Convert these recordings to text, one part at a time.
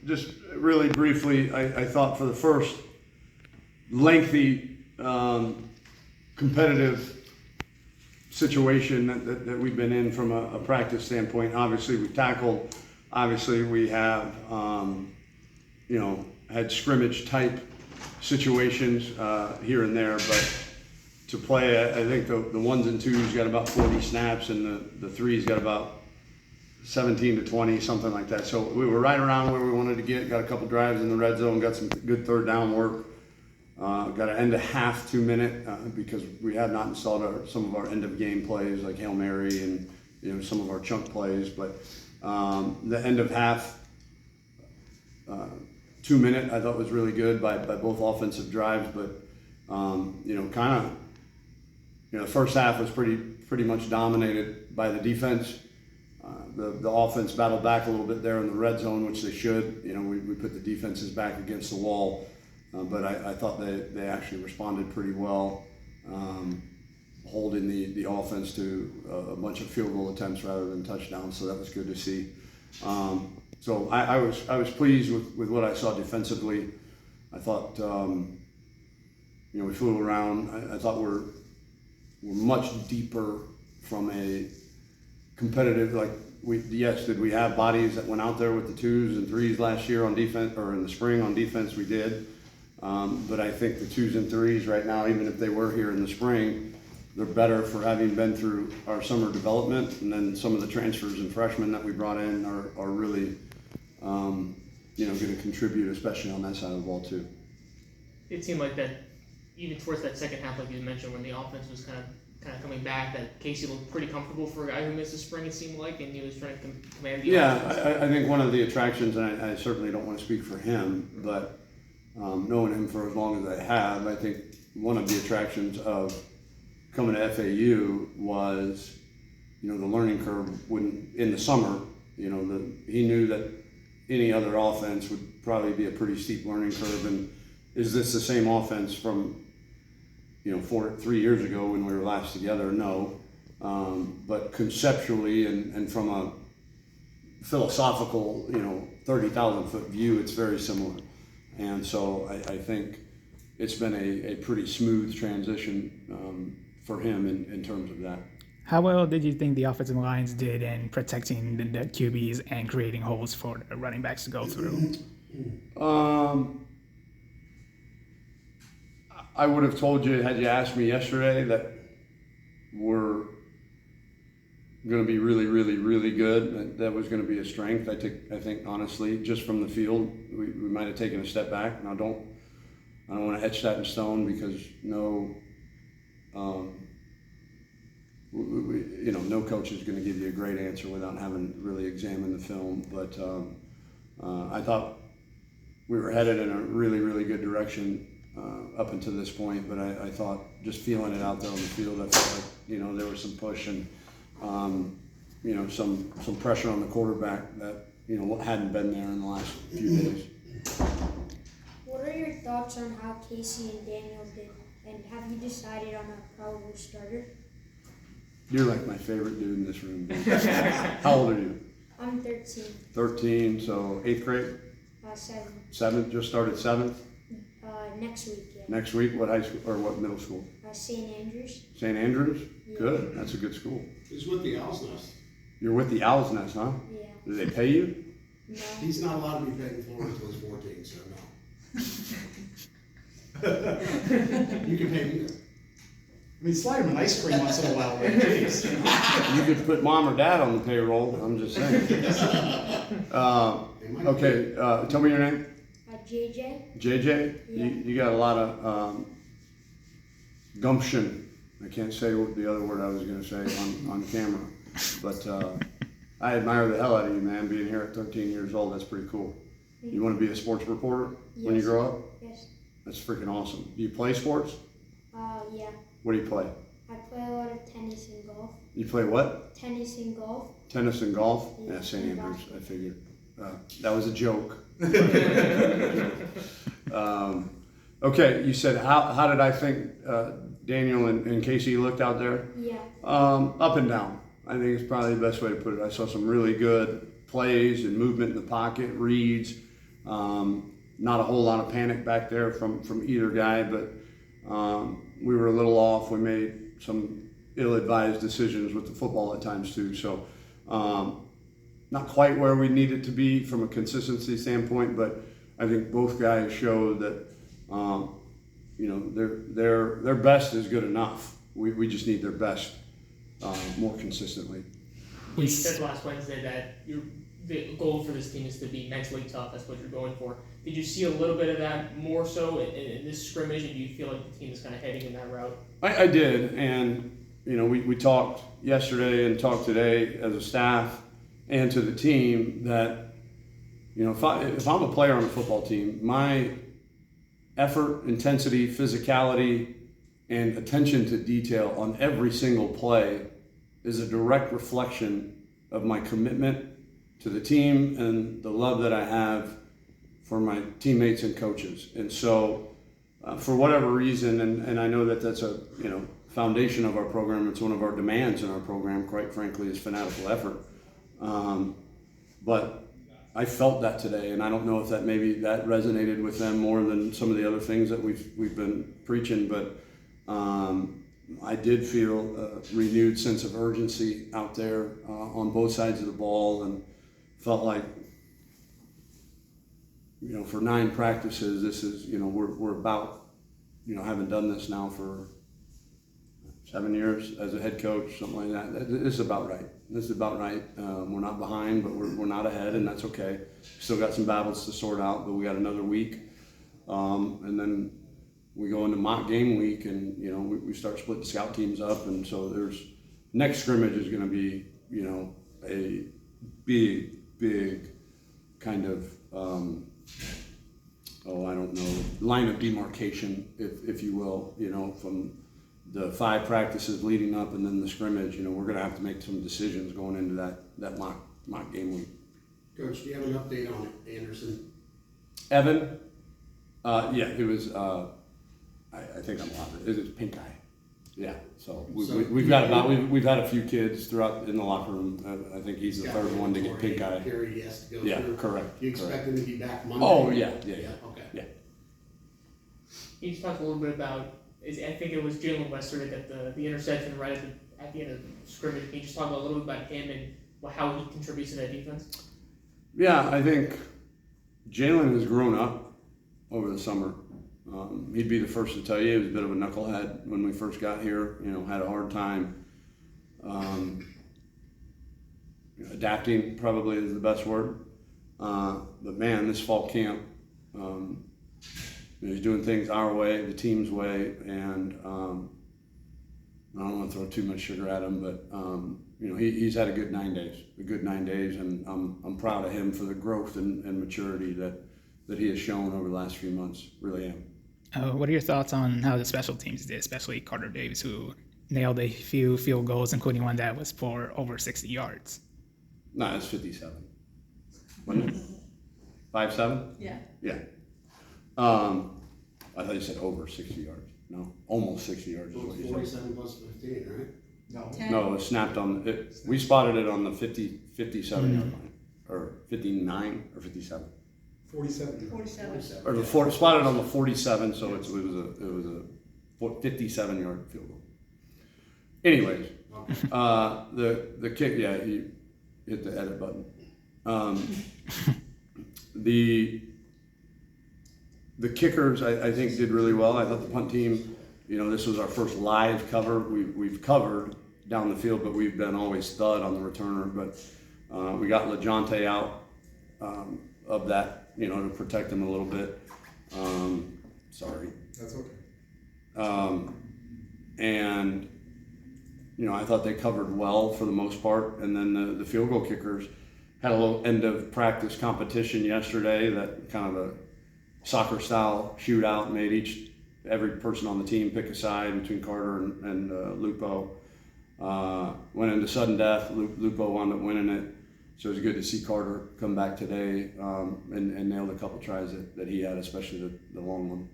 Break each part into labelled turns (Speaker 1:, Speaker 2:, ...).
Speaker 1: Just really briefly, I thought for the first lengthy, competitive situation that we've been in from a practice standpoint, obviously we tackled, obviously we have, had scrimmage type situations here and there, but to play, I think the ones and twos got about 40 snaps and the threes got about 17 to 20, something like that. So we were right around where we wanted to get, got a couple drives in the red zone, got some good third down work. Got an end of half 2 minute because we had not installed some of our end of game plays like Hail Mary and some of our chunk plays. But the end of half 2 minute I thought was really good by both offensive drives. But the first half was pretty much dominated by the defense. The offense battled back a little bit there in the red zone, which they should. We put the defenses back against the wall. But I thought they actually responded pretty well, holding the offense to a bunch of field goal attempts rather than touchdowns. So that was good to see. So I was pleased with what I saw defensively. I thought we flew around. I thought we're much deeper from a competitive did we have bodies that went out there with the twos and threes last year on defense or in the spring on defense? We did. But I think the twos and threes right now, even if they were here in the spring, they're better for having been through our summer development. And then some of the transfers and freshmen that we brought in are really, going to contribute, especially on that side of the ball too.
Speaker 2: It seemed like that, even towards that second half, like you mentioned, when the offense was kind of coming back, that Casey looked pretty comfortable for a guy who missed the spring, it seemed like, and he was trying to command the offense.
Speaker 1: I think one of the attractions, and I certainly don't want to speak for him, but knowing him for as long as I have, I think one of the attractions of coming to FAU was, the learning curve wouldn't, in the summer, he knew that any other offense would probably be a pretty steep learning curve. And is this the same offense from, 3 years ago when we were last together? No. But conceptually and from a philosophical, 30,000 foot view, it's very similar. And so I think it's been a pretty smooth transition for him in terms of that.
Speaker 3: How well did you think the offensive lines did in protecting the QBs and creating holes for the running backs to go through?
Speaker 1: I would have told you, had you asked me yesterday, that we're going to be really, really, really good. That was going to be a strength. I think honestly, just from the field, we might have taken a step back. And I don't want to etch that in stone because no coach is going to give you a great answer without having really examined the film. But I thought we were headed in a really, really good direction up until this point. But I thought just feeling it out there on the field, I felt like there was some push and some pressure on the quarterback that hadn't been there in the last few days.
Speaker 4: What are your thoughts on how Casey and Daniel did, and have you decided on a probable starter?
Speaker 1: You're like my favorite dude in this room, dude. How old are you?
Speaker 4: I'm 13.
Speaker 1: 13, so 8th grade?
Speaker 4: 7.
Speaker 1: 7th, just started 7th?
Speaker 4: Next week, yeah.
Speaker 1: Next week, what high school or what middle school?
Speaker 4: St. Andrews.
Speaker 1: St. Andrews?
Speaker 4: Yeah.
Speaker 1: Good, that's a good school.
Speaker 5: He's with the Owl's Nest.
Speaker 1: You're with the Owl's Nest, huh?
Speaker 4: Yeah.
Speaker 1: Do they pay you?
Speaker 4: No.
Speaker 5: He's not allowed to be paid for until he's 14, so no. You can pay me.
Speaker 6: I mean, slide him an ice cream once in a while, right? Jeez.
Speaker 1: You could put mom or dad on the payroll, I'm just saying. Okay, tell me your name.
Speaker 4: JJ.
Speaker 1: JJ?
Speaker 4: Yeah.
Speaker 1: You got a lot of gumption. I can't say what the other word I was going to say on camera. But I admire the hell out of you, man, being here at 13 years old. That's pretty cool. You want to be a sports reporter when you grow up?
Speaker 4: Yes.
Speaker 1: That's freaking awesome. Do you play sports?
Speaker 4: Yeah.
Speaker 1: What do you play?
Speaker 4: I play a lot of tennis and golf.
Speaker 1: You play what?
Speaker 4: Tennis and golf.
Speaker 1: Tennis and golf?
Speaker 4: Yeah.
Speaker 1: Yeah, St. Andrews, I figured. That was a joke. Okay, you said, how did I think Daniel and Casey looked out there?
Speaker 4: Yeah.
Speaker 1: Up and down. I think it's probably the best way to put it. I saw some really good plays and movement in the pocket, reads. Not a whole lot of panic back there from either guy, but we were a little off. We made some ill-advised decisions with the football at times too. So not quite where we needed to be from a consistency standpoint, but I think both guys showed that their best is good enough. We just need their best more consistently.
Speaker 2: You said last Wednesday that the goal for this team is to be mentally tough. That's what you're going for. Did you see a little bit of that more so in this scrimmage, and do you feel like the team is kind of heading in that route?
Speaker 1: I did, and we talked yesterday and talked today as a staff and to the team that if I'm a player on a football team, my effort, intensity, physicality, and attention to detail on every single play is a direct reflection of my commitment to the team and the love that I have for my teammates and coaches. And so for whatever reason, and I know that that's a foundation of our program, it's one of our demands in our program, quite frankly, is fanatical effort. But I felt that today, and I don't know if that resonated with them more than some of the other things that we've been preaching, but I did feel a renewed sense of urgency out there on both sides of the ball, and felt like for 9 practices, this is we're about having done this now for 7 years as a head coach, something like that. This is about right. We're not behind, but we're not ahead, and that's okay. Still got some battles to sort out, but we got another week, and then we go into mock game week, and we start splitting scout teams up, and so next scrimmage is going to be a big kind of line of demarcation, if you will, from the 5 practices leading up and then the scrimmage. We're going to have to make some decisions going into that mock game week.
Speaker 5: Coach, do you have an update on Anderson?
Speaker 1: Evan, yeah, it was. I think I'm allowed to. It is pink eye. Yeah. So we've had a few kids throughout in the locker room. I think he's the third one to get pink eye.
Speaker 5: Period he has to go
Speaker 1: Yeah,
Speaker 5: through.
Speaker 1: correct.
Speaker 5: Do you expect him to be back Monday?
Speaker 1: Oh yeah.
Speaker 5: Okay.
Speaker 1: Yeah.
Speaker 2: You just talked a little bit about. I think it was Jalen Wester that got the interception right at the end of the scrimmage. Can you just talk a little bit about him and how he contributes to that defense?
Speaker 1: Yeah, I think Jalen has grown up over the summer. He'd be the first to tell you he was a bit of a knucklehead when we first got here. Had a hard time adapting, probably is the best word. But man, this fall camp, he's doing things our way, the team's way, and I don't want to throw too much sugar at him, but he's had a good 9 days, and I'm proud of him for the growth and maturity that he has shown over the last few months. Really am.
Speaker 3: What are your thoughts on how the special teams did, especially Carter Davis, who nailed a few field goals, including one that was for over 60 yards?
Speaker 1: No, it's 57. Wasn't it? 5-7?
Speaker 7: Yeah.
Speaker 1: Yeah. I thought you said over 60 yards. No, almost 60 yards is what you said.
Speaker 5: 47 plus 15, right?
Speaker 6: No.
Speaker 7: 10.
Speaker 1: No, it snapped on it. We spotted it on the 57 yard line, or 59 or 57.
Speaker 6: 47.
Speaker 7: 47.
Speaker 1: Or the spotted on the 47, so it was a 57 yard field goal. Anyways,
Speaker 5: Okay.
Speaker 1: the kick, yeah, he hit the edit button. The kickers, I think, did really well. I thought the punt team, this was our first live cover. We've covered down the field, but we've been always stud on the returner. But we got LaJonte out of that, to protect him a little bit. Sorry.
Speaker 6: That's okay.
Speaker 1: And I thought they covered well for the most part. And then the field goal kickers had a little end of practice competition yesterday, that kind of a soccer style shootout, made every person on the team pick a side between Carter and Lupo. Went into sudden death. Lupo wound up winning it. So it was good to see Carter come back today and nailed a couple tries that he had, especially the long one.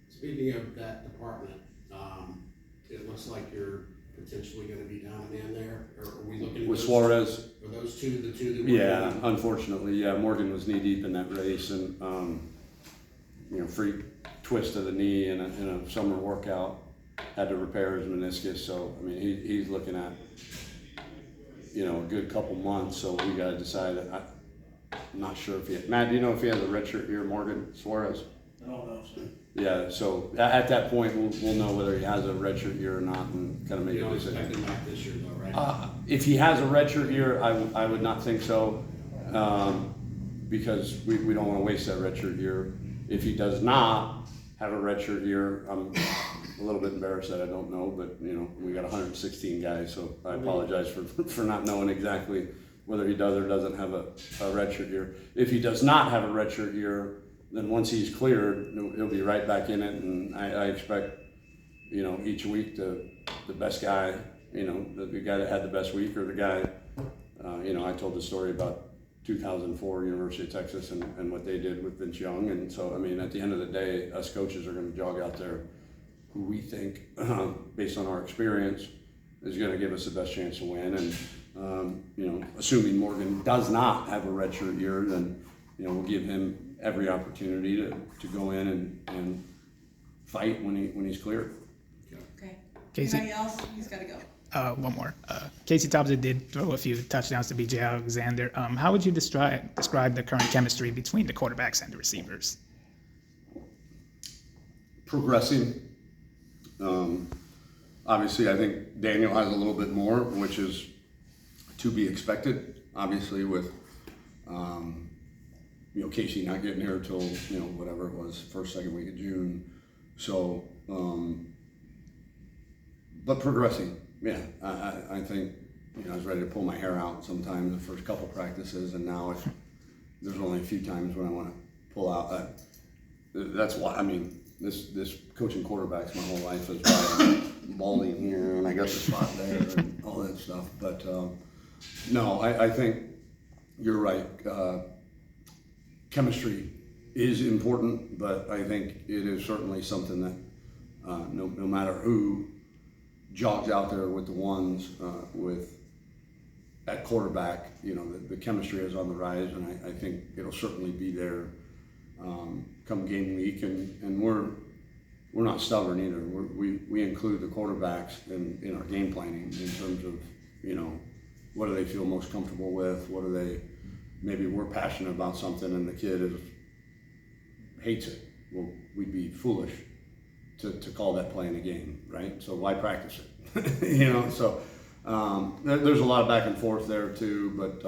Speaker 5: Speaking of that department, it looks like you're potentially gonna be down and in there, or are we looking at
Speaker 1: With
Speaker 5: those-
Speaker 1: Suarez,
Speaker 5: Are those two the two that we're?
Speaker 1: yeah, unfortunately, yeah, Morgan was knee deep in that race and, freak twist of the knee in a summer workout, had to repair his meniscus, so, I mean, he's looking at, a good couple months, so we gotta decide. I'm not sure if Matt, do you know if he has a redshirt year, Morgan Suarez?
Speaker 7: I don't know, so.
Speaker 1: Yeah, so at that point, we'll know whether he has a redshirt year or not and kind of make
Speaker 5: You
Speaker 1: a
Speaker 5: don't expect
Speaker 1: decision.
Speaker 5: him back this year though, right?
Speaker 1: If he has a redshirt year, I would not think so, because we don't want to waste that redshirt year. If he does not have a redshirt year, I'm a little bit embarrassed that I don't know, but we got 116 guys, so I apologize for not knowing exactly whether he does or doesn't have a redshirt year. If he does not have a redshirt year, then once he's cleared, he'll be right back in it, and I expect, each week the best guy, the guy that had the best week, or the guy, I told the story about 2004 University of Texas and what they did with Vince Young, and so, I mean, at the end of the day, us coaches are gonna jog out there who we think, based on our experience, is gonna give us the best chance to win, and, assuming Morgan does not have a redshirt year, then, we'll give him every opportunity to go in and fight when he's cleared.
Speaker 8: Okay.
Speaker 3: Casey?
Speaker 8: Anybody else? He's gotta go.
Speaker 3: One more. Casey Thompson did throw a few touchdowns to B.J. Alexander. How would you describe the current chemistry between the quarterbacks and the receivers?
Speaker 1: Progressing. Obviously, I think Daniel has a little bit more, which is to be expected, obviously, with Casey not getting here till whatever it was, first, second week of June. So, but progressing, yeah. I think I was ready to pull my hair out sometimes the first couple practices, and now there's only a few times when I want to pull out. That's why, I mean, this coaching quarterbacks my whole life is why I'm balding here and I got the spot there and all that stuff. But no, I think you're right. Chemistry is important, but I think it is certainly something that no matter who jogs out there with the ones with at quarterback, the chemistry is on the rise, and I think it'll certainly be there come game week, and we're not stubborn either. We include the quarterbacks in our game planning in terms of what do they feel most comfortable with, what do they, maybe we're passionate about something and the kid hates it. Well, we'd be foolish to call that play in a game, right? So why practice it? So there's a lot of back and forth there too, but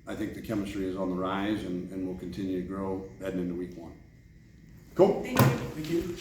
Speaker 1: I think the chemistry is on the rise and will continue to grow heading into week one. Cool.
Speaker 8: Thank you.
Speaker 7: Thank you.